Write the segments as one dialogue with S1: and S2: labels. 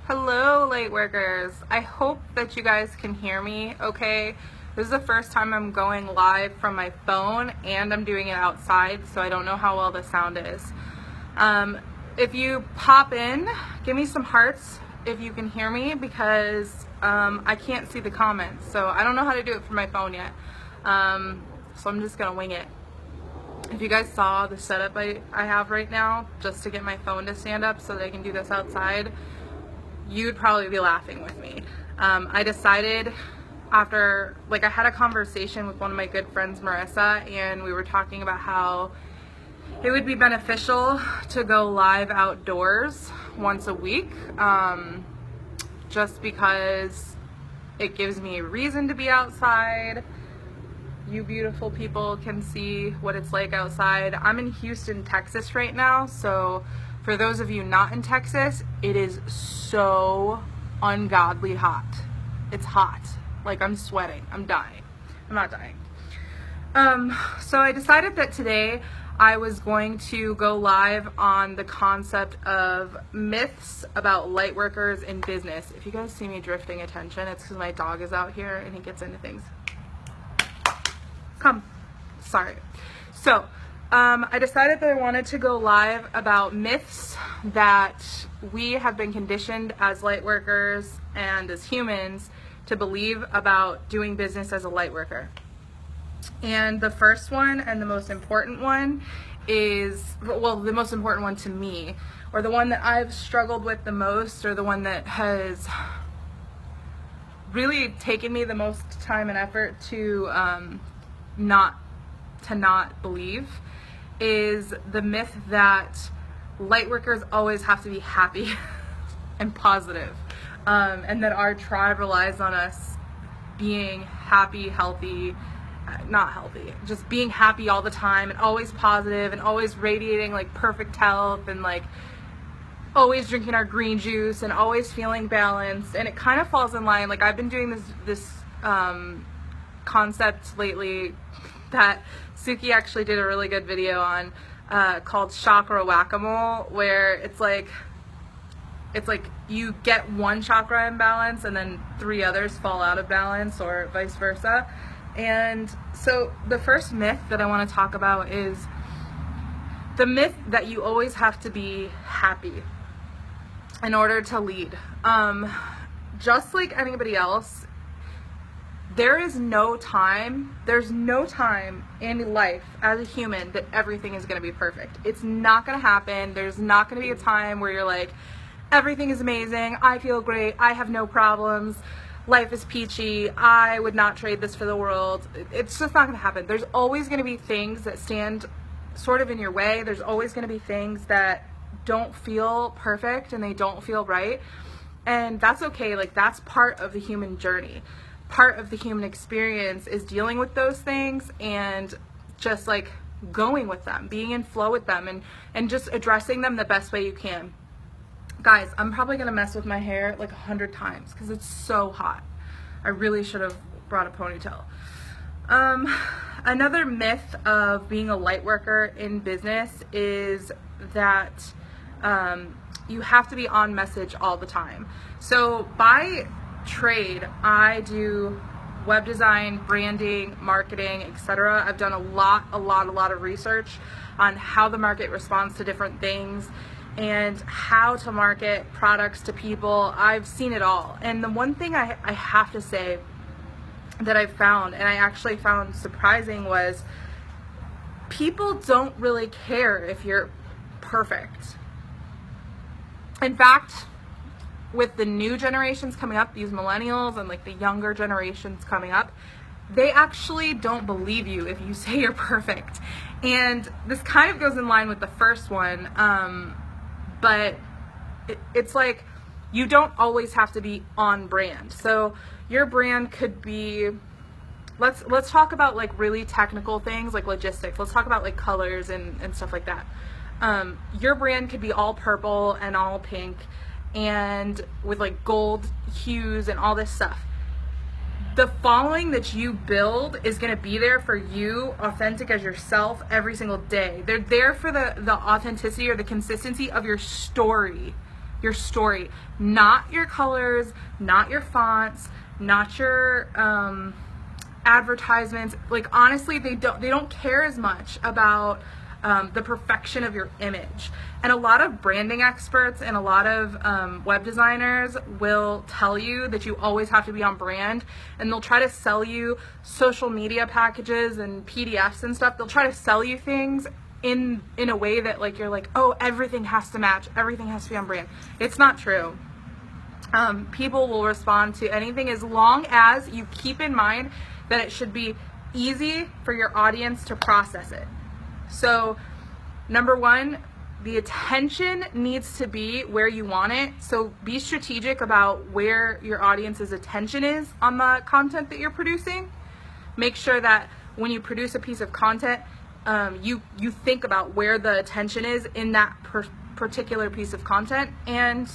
S1: Hello, Lightworkers. I hope that you guys can hear me okay. This is the first time I'm going live from my phone and I'm doing it outside, so I don't know how well the sound is. If you pop in, give me some hearts if you can hear me, because I can't see the comments, so I don't know how to do it from my phone yet. So I'm just gonna wing it. If you guys saw the setup I have right now, just to get my phone to stand up so that I can do this outside, you'd probably be laughing with me. I decided after, I had a conversation with one of my good friends, Marissa, and we were talking about how it would be beneficial to go live outdoors once a week, just because it gives me a reason to be outside. You beautiful people can see what it's like outside. I'm in Houston, Texas right now, so for those of you not in Texas, it is so ungodly hot. It's hot. Like, I'm sweating. I'm dying. I'm not dying. So I decided that today I was going to go live on the concept of myths about lightworkers in business. If you guys see me drifting attention, it's because my dog is out here and he gets into things. Come. Sorry. So, I decided that I wanted to go live about myths that we have been conditioned as lightworkers and as humans to believe about doing business as a lightworker. And the first one and the most important one is, well, the most important one to me, or the one that I've struggled with the most, or the one that has really taken me the most time and effort to not believe, is the myth that lightworkers always have to be happy and positive, and that our tribe relies on us being happy, healthy, not healthy, just being happy all the time and always positive and always radiating like perfect health and like always drinking our green juice and always feeling balanced. And it kind of falls in line, like I've been doing this concept lately that Suki actually did a really good video on, called chakra whack-a-mole, where it's like you get one chakra imbalance and then 3 others fall out of balance, or vice versa. And so the first myth that I want to talk about is the myth that you always have to be happy in order to lead. Just like anybody else, there's no time in life as a human that everything is going to be perfect. It's not going to happen. There's not going to be a time where you're like, everything is amazing, I feel great, I have no problems, life is peachy, I would not trade this for the world. It's just not going to happen. There's always going to be things that stand sort of in your way. There's always going to be things that don't feel perfect and they don't feel right. And that's okay. Like, that's part of the human journey. Part of the human experience is dealing with those things and just like going with them, being in flow with them, and just addressing them the best way you can. Guys, I'm probably gonna mess with my hair like 100 times because it's so hot. I really should have brought a ponytail. Another myth of being a light worker in business is that you have to be on message all the time. So by trade, I do web design, branding, marketing, etc. I've done a lot of research on how the market responds to different things and how to market products to people. I've seen it all. And the one thing I have to say that I found, and I actually found surprising, was people don't really care if you're perfect. In fact, with the new generations coming up, these millennials and like the younger generations coming up, they actually don't believe you if you say you're perfect. And this kind of goes in line with the first one, but it's like you don't always have to be on brand. So your brand could be, let's talk about like really technical things like logistics. Let's talk about like colors and stuff like that. Your brand could be all purple and all pink and with like gold hues and all this stuff. The following that you build is going to be there for you, authentic as yourself, every single day. They're there for the authenticity or the consistency of your story. your story, not your colors, not your fonts, not your advertisements. Like, honestly, they don't care as much about the perfection of your image. And a lot of branding experts and a lot of web designers will tell you that you always have to be on brand, and they'll try to sell you social media packages and PDFs and stuff. They'll try to sell you things in a way that, like, you're like, oh, everything has to match, everything has to be on brand. It's not true. People will respond to anything as long as you keep in mind that it should be easy for your audience to process it. So, number one, the attention needs to be where you want it. So be strategic about where your audience's attention is on the content that you're producing. Make sure that when you produce a piece of content, you think about where the attention is in that particular piece of content, and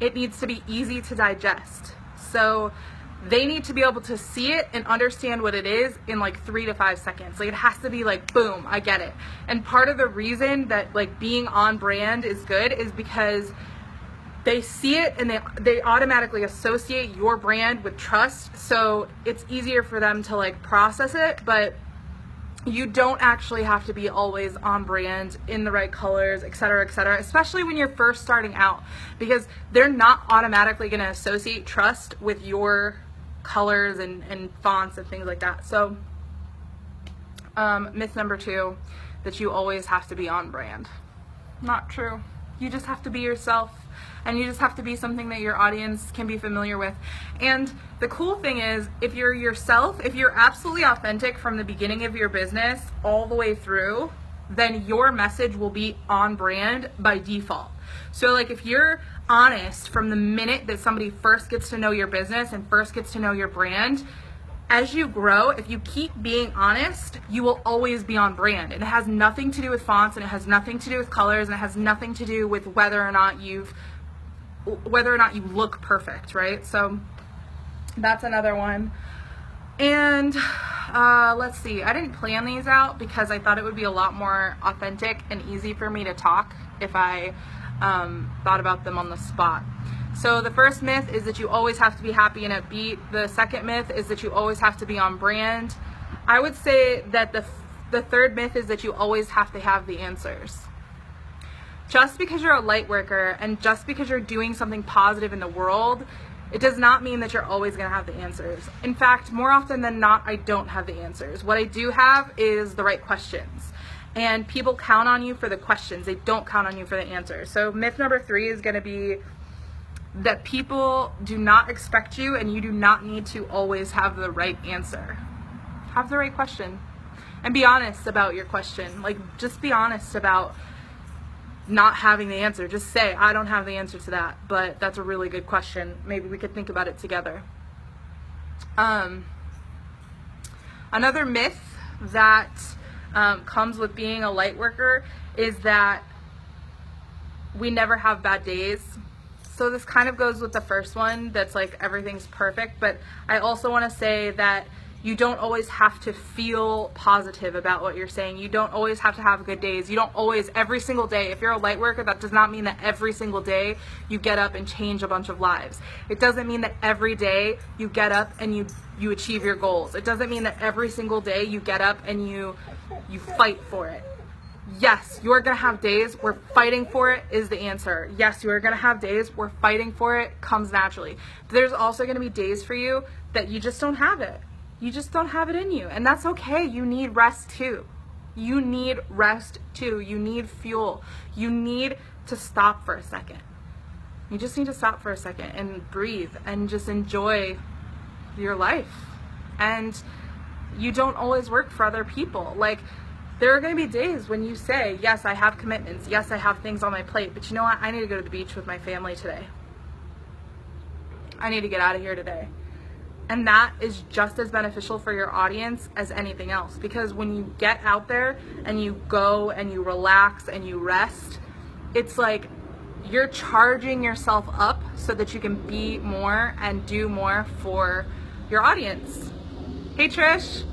S1: it needs to be easy to digest. So they need to be able to see it and understand what it is in like 3 to 5 seconds. Like, it has to be like, boom, I get it. And part of the reason that, like, being on brand is good is because they see it and they automatically associate your brand with trust. So it's easier for them to, like, process it, but you don't actually have to be always on brand, in the right colors, etc., especially when you're first starting out, because they're not automatically going to associate trust with your colors and fonts and things like that. So myth number 2, that you always have to be on brand. Not true. You just have to be yourself, and you just have to be something that your audience can be familiar with. And the cool thing is, if you're yourself, if you're absolutely authentic from the beginning of your business all the way through, then your message will be on brand by default. So, like, if you're honest from the minute that somebody first gets to know your business and first gets to know your brand, as you grow, if you keep being honest, you will always be on brand. And it has nothing to do with fonts, and it has nothing to do with colors, and it has nothing to do with whether or not you look perfect, right? So that's another one. And let's see, I didn't plan these out because I thought it would be a lot more authentic and easy for me to talk if I thought about them on the spot. So the first myth is that you always have to be happy and upbeat. The second myth is that you always have to be on brand. I would say that the third myth is that you always have to have the answers. Just because you're a light worker and just because you're doing something positive in the world, it does not mean that you're always going to have the answers. In fact, more often than not, I don't have the answers. What I do have is the right questions. And people count on you for the questions. They don't count on you for the answers. So myth number 3 is going to be that people do not expect you, and you do not need to always have the right answer. Have the right question. And be honest about your question. Like, just be honest about not having the answer. Just say, I don't have the answer to that, but that's a really good question. Maybe we could think about it together. Another myth that comes with being a light worker is that we never have bad days. So this kind of goes with the first one, that's like everything's perfect, but I also want to say that you don't always have to feel positive about what you're saying. You don't always have to have good days. You don't always, every single day, if you're a light worker, that does not mean that every single day you get up and change a bunch of lives. It doesn't mean that every day you get up and you achieve your goals. It doesn't mean that every single day you get up and you fight for it. Yes, you're going to have days where fighting for it is the answer. Yes, you're going to have days where fighting for it comes naturally. But there's also going to be days for you that you just don't have it. You just don't have it in you. And that's okay. You need rest too. You need rest too. You need fuel. You need to stop for a second. You just need to stop for a second and breathe and just enjoy your life. And you don't always work for other people. Like, there are going to be days when you say, yes, I have commitments. Yes, I have things on my plate. But you know what? I need to go to the beach with my family today. I need to get out of here today. And that is just as beneficial for your audience as anything else. Because when you get out there and you go and you relax and you rest, it's like you're charging yourself up so that you can be more and do more for your audience. Hey, Trish.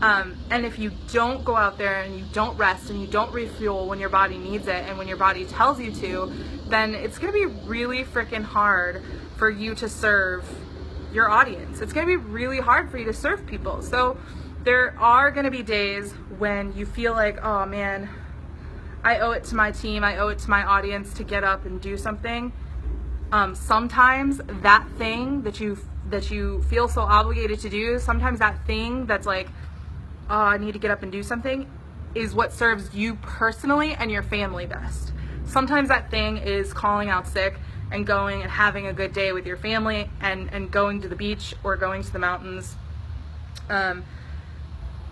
S1: And if you don't go out there and you don't rest and you don't refuel when your body needs it and when your body tells you to, then it's going to be really freaking hard for you to serve your audience. It's going to be really hard for you to serve people. So there are going to be days when you feel like, oh man, I owe it to my team, I owe it to my audience to get up and do something. Sometimes that thing that you feel so obligated to do, sometimes that thing that's like, oh, I need to get up and do something, is what serves you personally and your family best. Sometimes that thing is calling out sick and going and having a good day with your family and going to the beach or going to the mountains.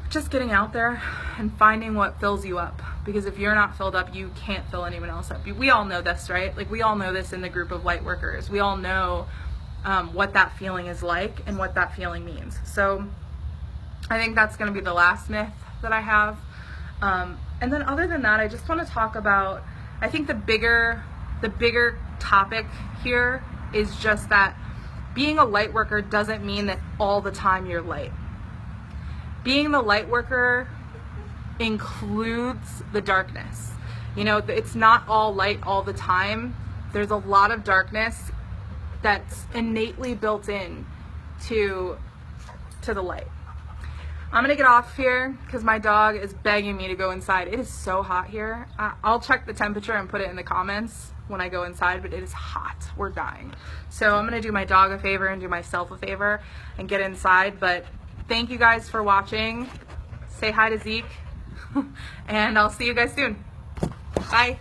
S1: Just getting out there and finding what fills you up, because if you're not filled up, you can't fill anyone else up. We all know this, right? Like, we all know this in the group of light workers. We all know what that feeling is like and what that feeling means. So I think that's going to be the last myth that I have. And then other than that, I just want to talk about, I think the bigger topic here is just that being a light worker doesn't mean that all the time you're light. Being the light worker includes the darkness. You know, it's not all light all the time. There's a lot of darkness that's innately built in to the light. I'm gonna get off here because my dog is begging me to go inside. It is so hot here. I'll check the temperature and put it in the comments when I go inside, but it is hot. We're dying. So I'm gonna do my dog a favor and do myself a favor and get inside. But thank you guys for watching. Say hi to Zeke, and I'll see you guys soon. Bye.